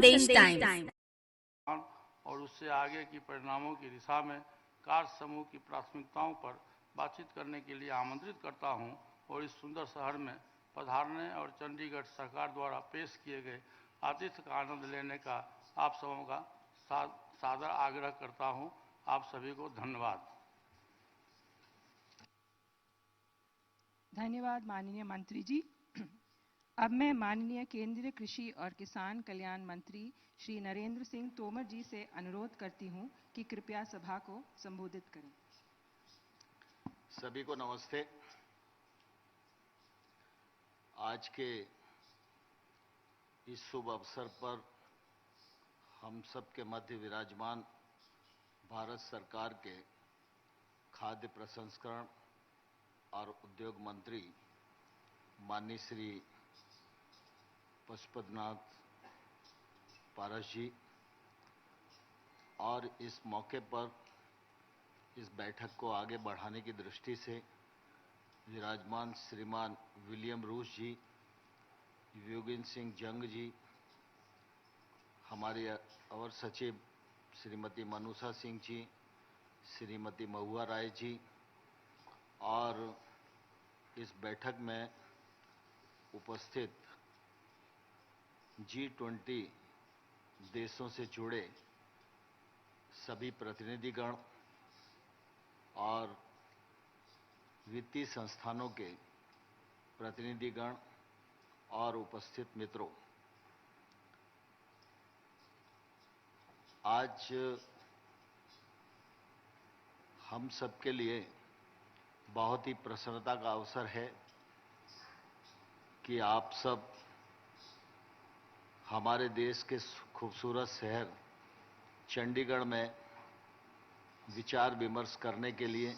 संदेश टाइम्स। और उससे आगे की परिणामों की दिशा में कार्य समूह की प्राथमिकताओं पर बातचीत करने के लिए आमंत्रित करता हूं और इस सुंदर शहर में पधारने और चंडीगढ़ सरकार द्वारा पेश किए गए आतिथ्य का आनंद लेने का आप सबों का सादर आग्रह करता हूं। आप सभी को धन्यवाद। धन्यवाद माननीय मंत्री जी। अब मैं माननीय केंद्रीय कृषि और किसान कल्याण मंत्री श्री नरेंद्र सिंह तोमर जी से अनुरोध करती हूं कि कृपया सभा को संबोधित करें। सभी को नमस्ते। आज के इस शुभ अवसर पर हम सबके मध्य विराजमान भारत सरकार के खाद्य प्रसंस्करण और उद्योग मंत्री माननीय श्री पशुपतिनाथ पारस जी और इस मौके पर इस बैठक को आगे बढ़ाने की दृष्टि से विराजमान श्रीमान विलियम रूस जी, योगेंद्र सिंह जंग जी, हमारे अवर सचिव श्रीमती मनुषा सिंह जी, श्रीमती महुआ राय जी और इस बैठक में उपस्थित G20 देशों से जुड़े सभी प्रतिनिधिगण और वित्तीय संस्थानों के प्रतिनिधिगण और उपस्थित मित्रों, आज हम सबके लिए बहुत ही प्रसन्नता का अवसर है कि आप सब हमारे देश के खूबसूरत शहर चंडीगढ़ में विचार विमर्श करने के लिए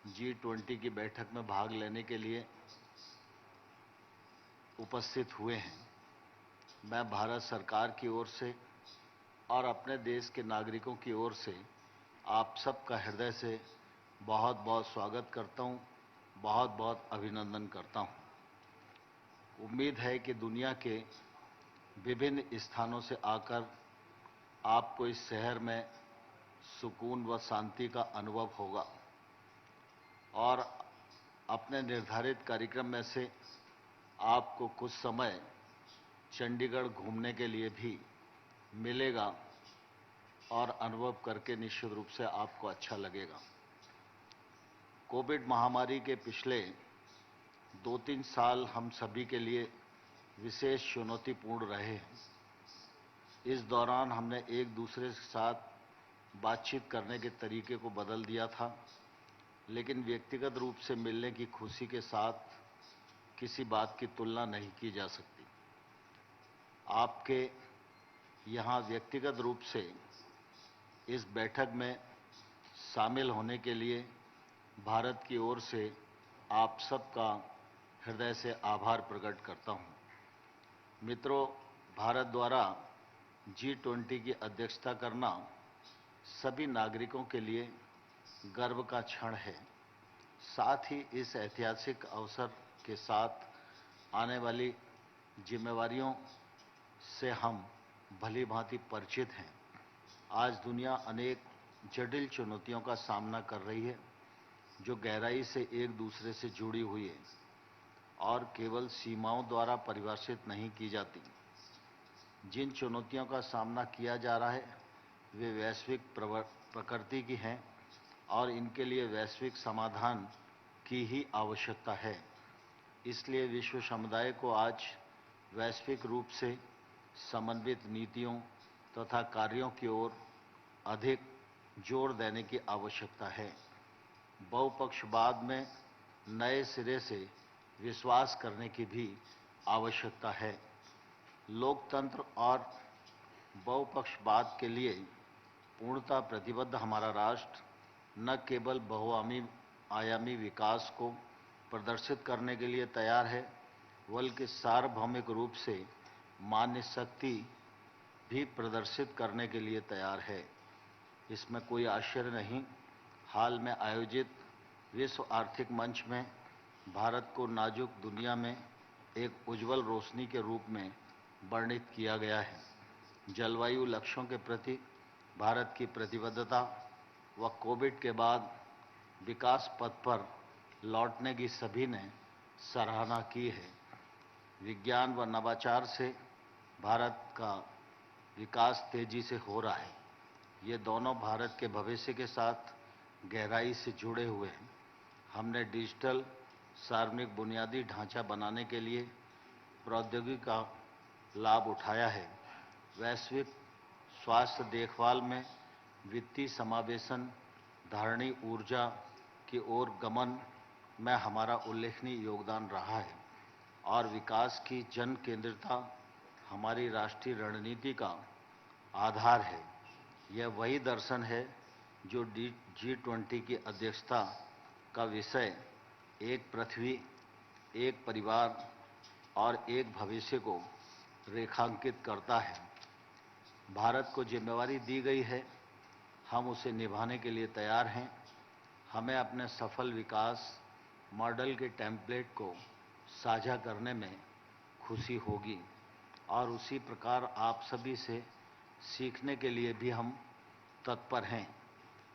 G20 की बैठक में भाग लेने के लिए उपस्थित हुए हैं। मैं भारत सरकार की ओर से और अपने देश के नागरिकों की ओर से आप सबका हृदय से बहुत बहुत स्वागत करता हूं, बहुत बहुत अभिनंदन करता हूं। उम्मीद है कि दुनिया के विभिन्न स्थानों से आकर आपको इस शहर में सुकून व शांति का अनुभव होगा और अपने निर्धारित कार्यक्रम में से आपको कुछ समय चंडीगढ़ घूमने के लिए भी मिलेगा और अनुभव करके निश्चित रूप से आपको अच्छा लगेगा। कोविड महामारी के पिछले 2-3 साल हम सभी के लिए विशेष चुनौतीपूर्ण रहे हैं। इस दौरान हमने एक दूसरे के साथ बातचीत करने के तरीके को बदल दिया था, लेकिन व्यक्तिगत रूप से मिलने की खुशी के साथ किसी बात की तुलना नहीं की जा सकती। आपके यहाँ व्यक्तिगत रूप से इस बैठक में शामिल होने के लिए भारत की ओर से आप सबका हृदय से आभार प्रकट करता हूँ। मित्रों, भारत द्वारा G20 की अध्यक्षता करना सभी नागरिकों के लिए गर्व का क्षण है। साथ ही इस ऐतिहासिक अवसर के साथ आने वाली जिम्मेवारियों से हम भली भांति परिचित हैं। आज दुनिया अनेक जटिल चुनौतियों का सामना कर रही है जो गहराई से एक दूसरे से जुड़ी हुई है और केवल सीमाओं द्वारा परिभाषित नहीं की जाती। जिन चुनौतियों का सामना किया जा रहा है वे वैश्विक प्रकृति की हैं और इनके लिए वैश्विक समाधान की ही आवश्यकता है। इसलिए विश्व समुदाय को आज वैश्विक रूप से समन्वित नीतियों तथा कार्यों की ओर अधिक जोर देने की आवश्यकता है। बहुपक्षवाद में नए सिरे से विश्वास करने की भी आवश्यकता है। लोकतंत्र और बहुपक्षवाद के लिए पूर्णतः प्रतिबद्ध हमारा राष्ट्र न केवल बहुआयामी विकास को प्रदर्शित करने के लिए तैयार है, बल्कि सार्वभौमिक रूप से मान्य शक्ति भी प्रदर्शित करने के लिए तैयार है। इसमें कोई आश्चर्य नहीं। हाल में आयोजित विश्व आर्थिक मंच में भारत को नाजुक दुनिया में एक उज्जवल रोशनी के रूप में वर्णित किया गया है। जलवायु लक्ष्यों के प्रति भारत की प्रतिबद्धता व कोविड के बाद विकास पथ पर लौटने की सभी ने सराहना की है। विज्ञान व नवाचार से भारत का विकास तेजी से हो रहा है। ये दोनों भारत के भविष्य के साथ गहराई से जुड़े हुए हैं। हमने डिजिटल सार्वजनिक बुनियादी ढांचा बनाने के लिए प्रौद्योगिकी का लाभ उठाया है। वैश्विक स्वास्थ्य देखभाल में वित्तीय समावेशन, धारणीय ऊर्जा की ओर गमन में हमारा उल्लेखनीय योगदान रहा है और विकास की जन केंद्रितता हमारी राष्ट्रीय रणनीति का आधार है। यह वही दर्शन है जो G20 की अध्यक्षता का विषय एक पृथ्वी, एक परिवार और एक भविष्य को रेखांकित करता है। भारत को जिम्मेवारी दी गई है, हम उसे निभाने के लिए तैयार हैं। हमें अपने सफल विकास मॉडल के टेम्पलेट को साझा करने में खुशी होगी और उसी प्रकार आप सभी से सीखने के लिए भी हम तत्पर हैं।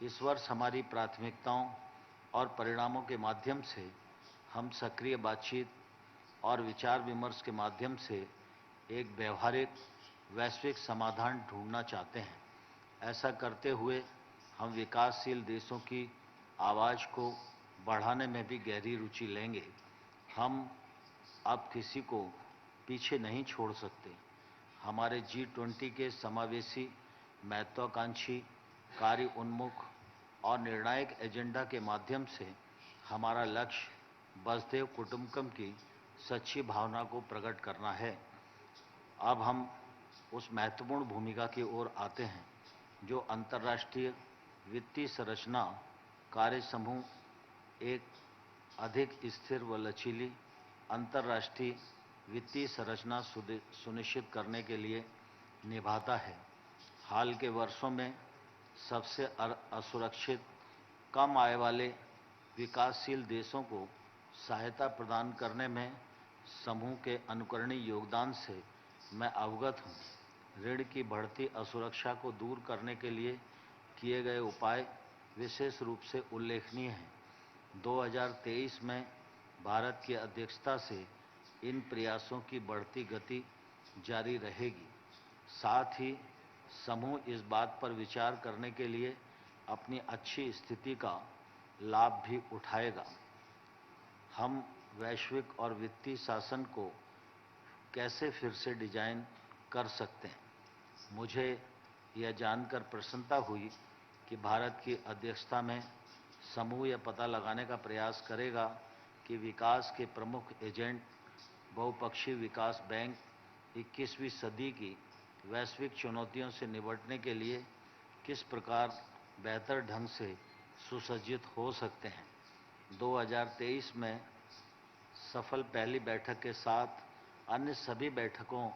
इस वर्ष हमारी प्राथमिकताओं और परिणामों के माध्यम से हम सक्रिय बातचीत और विचार विमर्श के माध्यम से एक व्यवहारिक वैश्विक समाधान ढूंढना चाहते हैं। ऐसा करते हुए हम विकासशील देशों की आवाज़ को बढ़ाने में भी गहरी रुचि लेंगे। हम अब किसी को पीछे नहीं छोड़ सकते। हमारे G20 के समावेशी, महत्वाकांक्षी, कार्य उन्मुख और निर्णायक एजेंडा के माध्यम से हमारा लक्ष्य वसुधैव कुटुंबकम की सच्ची भावना को प्रकट करना है। अब हम उस महत्वपूर्ण भूमिका की ओर आते हैं जो अंतर्राष्ट्रीय वित्तीय संरचना कार्य समूह एक अधिक स्थिर व लचीली अंतर्राष्ट्रीय वित्तीय संरचना सुनिश्चित करने के लिए निभाता है। हाल के वर्षों में सबसे असुरक्षित, कम आय वाले विकासशील देशों को सहायता प्रदान करने में समूह के अनुकरणीय योगदान से मैं अवगत हूँ। ऋण की बढ़ती असुरक्षा को दूर करने के लिए किए गए उपाय विशेष रूप से उल्लेखनीय हैं। 2023 में भारत की अध्यक्षता से इन प्रयासों की बढ़ती गति जारी रहेगी। साथ ही समूह इस बात पर विचार करने के लिए अपनी अच्छी स्थिति का लाभ भी उठाएगा। हम वैश्विक और वित्तीय शासन को कैसे फिर से डिजाइन कर सकते हैं। मुझे यह जानकर प्रसन्नता हुई कि भारत की अध्यक्षता में समूह यह पता लगाने का प्रयास करेगा कि विकास के प्रमुख एजेंट बहुपक्षीय विकास बैंक 21वीं सदी की वैश्विक चुनौतियों से निपटने के लिए किस प्रकार बेहतर ढंग से सुसज्जित हो सकते हैं। 2023 में सफल पहली बैठक के साथ अन्य सभी बैठकों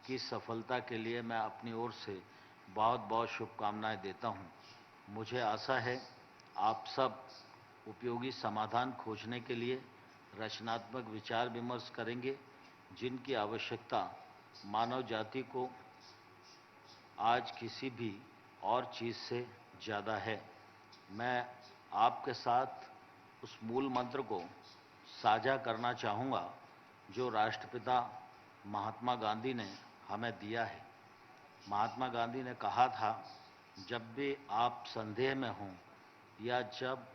की सफलता के लिए मैं अपनी ओर से बहुत बहुत शुभकामनाएं देता हूं। मुझे आशा है आप सब उपयोगी समाधान खोजने के लिए रचनात्मक विचार विमर्श करेंगे, जिनकी आवश्यकता मानव जाति को आज किसी भी और चीज़ से ज़्यादा है। मैं आपके साथ उस मूल मंत्र को साझा करना चाहूँगा जो राष्ट्रपिता महात्मा गांधी ने हमें दिया है। महात्मा गांधी ने कहा था, जब भी आप संदेह में हों या जब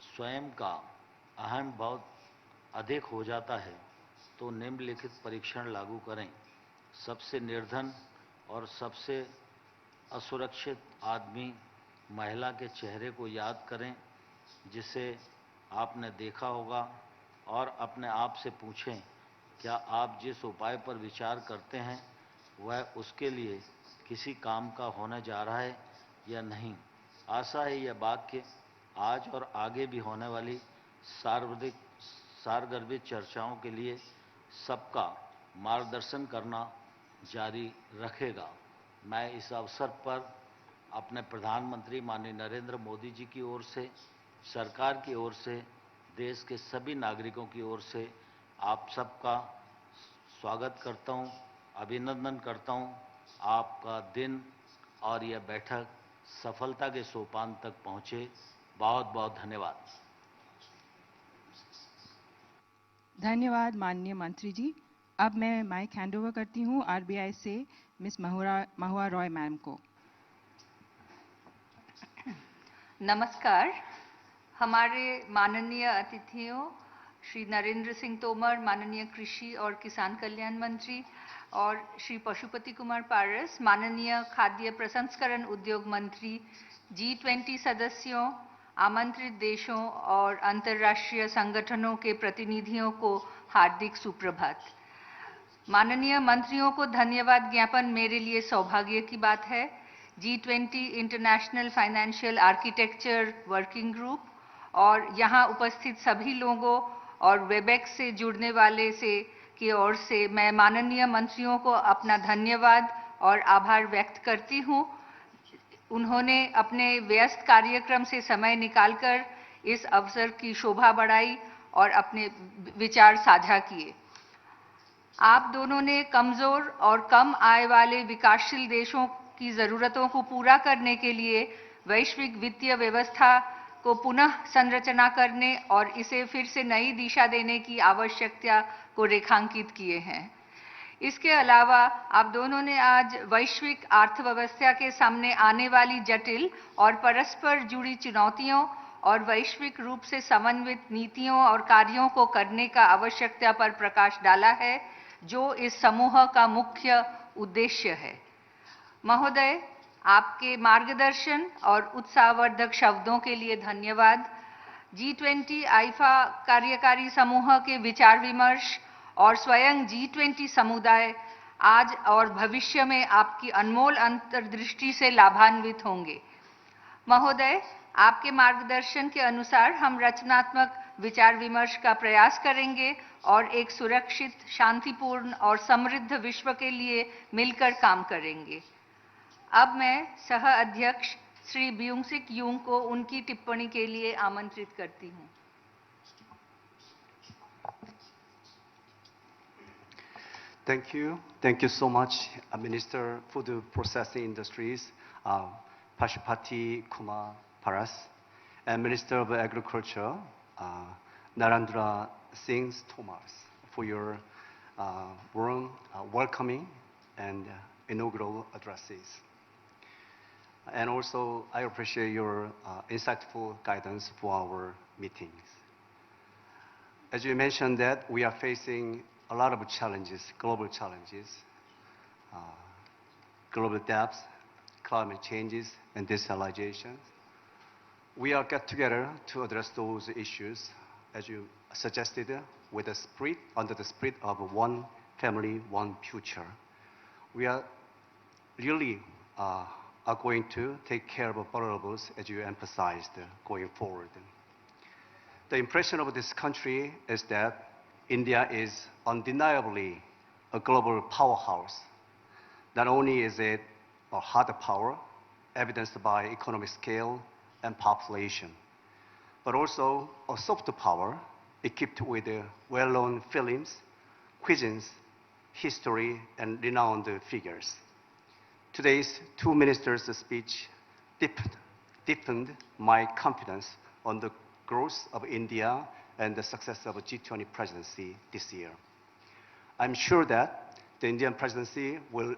स्वयं का अहम बहुत अधिक हो जाता है तो निम्नलिखित परीक्षण लागू करें। सबसे निर्धन और सबसे असुरक्षित आदमी महिला के चेहरे को याद करें जिसे आपने देखा होगा और अपने आप से पूछें, क्या आप जिस उपाय पर विचार करते हैं वह उसके लिए किसी काम का होने जा रहा है या नहीं। आशा है यह वाक्य आज और आगे भी होने वाली सारगर्भित चर्चाओं के लिए सबका मार्गदर्शन करना जारी रखेगा। मैं इस अवसर पर अपने प्रधानमंत्री माननीय नरेंद्र मोदी जी की ओर से, सरकार की ओर से, देश के सभी नागरिकों की ओर से आप सबका स्वागत करता हूं, अभिनंदन करता हूं। आपका दिन और यह बैठक सफलता के सोपान तक पहुंचे। बहुत बहुत धन्यवाद। धन्यवाद माननीय मंत्री जी। अब मैं माइक हैंडओवर करती हूँ आरबीआई से मिस महुआ रॉय मैम को। नमस्कार। हमारे माननीय अतिथियों श्री नरेंद्र सिंह तोमर, माननीय कृषि और किसान कल्याण मंत्री, और श्री पशुपति कुमार पारस, माननीय खाद्य प्रसंस्करण उद्योग मंत्री, G20 सदस्यों, आमंत्रित देशों और अंतर्राष्ट्रीय संगठनों के प्रतिनिधियों को हार्दिक सुप्रभात। माननीय मंत्रियों को धन्यवाद ज्ञापन मेरे लिए सौभाग्य की बात है। G20 international financial architecture working group और यहाँ उपस्थित सभी लोगों और वेबएक्स से जुड़ने वाले की ओर से मैं माननीय मंत्रियों को अपना धन्यवाद और आभार व्यक्त करती हूँ। उन्होंने अपने व्यस्त कार्यक्रम से समय निकालकर इस अवसर की शोभा बढ़ाई और अपने विचार साझा किए। आप दोनों ने कमजोर और कम आय वाले विकासशील देशों की जरूरतों को पूरा करने के लिए वैश्विक वित्तीय व्यवस्था को पुनः संरचना करने और इसे फिर से नई दिशा देने की आवश्यकता को रेखांकित किए हैं। इसके अलावा आप दोनों ने आज वैश्विक अर्थव्यवस्था के सामने आने वाली जटिल और परस्पर जुड़ी चुनौतियों और वैश्विक रूप से समन्वित नीतियों और कार्यों को करने का आवश्यकता पर प्रकाश डाला है, जो इस समूह का मुख्य उद्देश्य है। महोदय, आपके मार्गदर्शन और उत्साहवर्धक शब्दों के लिए धन्यवाद। G20 आईफा कार्यकारी समूह के विचार विमर्श और स्वयं G20 समुदाय आज और भविष्य में आपकी अनमोल अंतर्दृष्टि से लाभान्वित होंगे। महोदय, आपके मार्गदर्शन के अनुसार हम रचनात्मक विचार विमर्श का प्रयास करेंगे और एक सुरक्षित, शांतिपूर्ण और समृद्ध विश्व के लिए मिलकर काम करेंगे। अब मैं सह अध्यक्ष श्री ब्यूंगसिक यूंग को उनकी टिप्पणी के लिए आमंत्रित करती हूँ। Thank you so much, Minister Food Processing Industries, Pashupati Kumar Paras, and Minister of Agriculture, Narendra Singh Tomar, for your warm welcoming and inaugural addresses. And also, I appreciate your insightful guidance for our meetings. As you mentioned that we are facing a lot of challenges, global challenges, global debts, climate changes, and digitalization. We are get together to address those issues, as you suggested, with a spirit, under the spirit of one family, one future. We are really are going to take care of vulnerables, as you emphasized, going forward. The impression of this country is that India is undeniably a global powerhouse. Not only is it a hard power, evidenced by economic scale and population, but also a soft power equipped with well-known films, cuisines, history, and renowned figures. Today's two ministers' speech deepened my confidence on the growth of India and the success of the G20 presidency this year. I'm sure that the Indian presidency will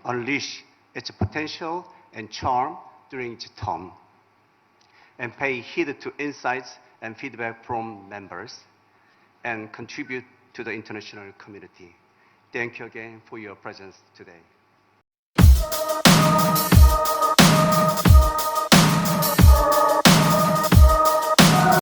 unleash its potential and charm during its term and pay heed to insights and feedback from members and contribute to the international community. Thank you again for your presence today.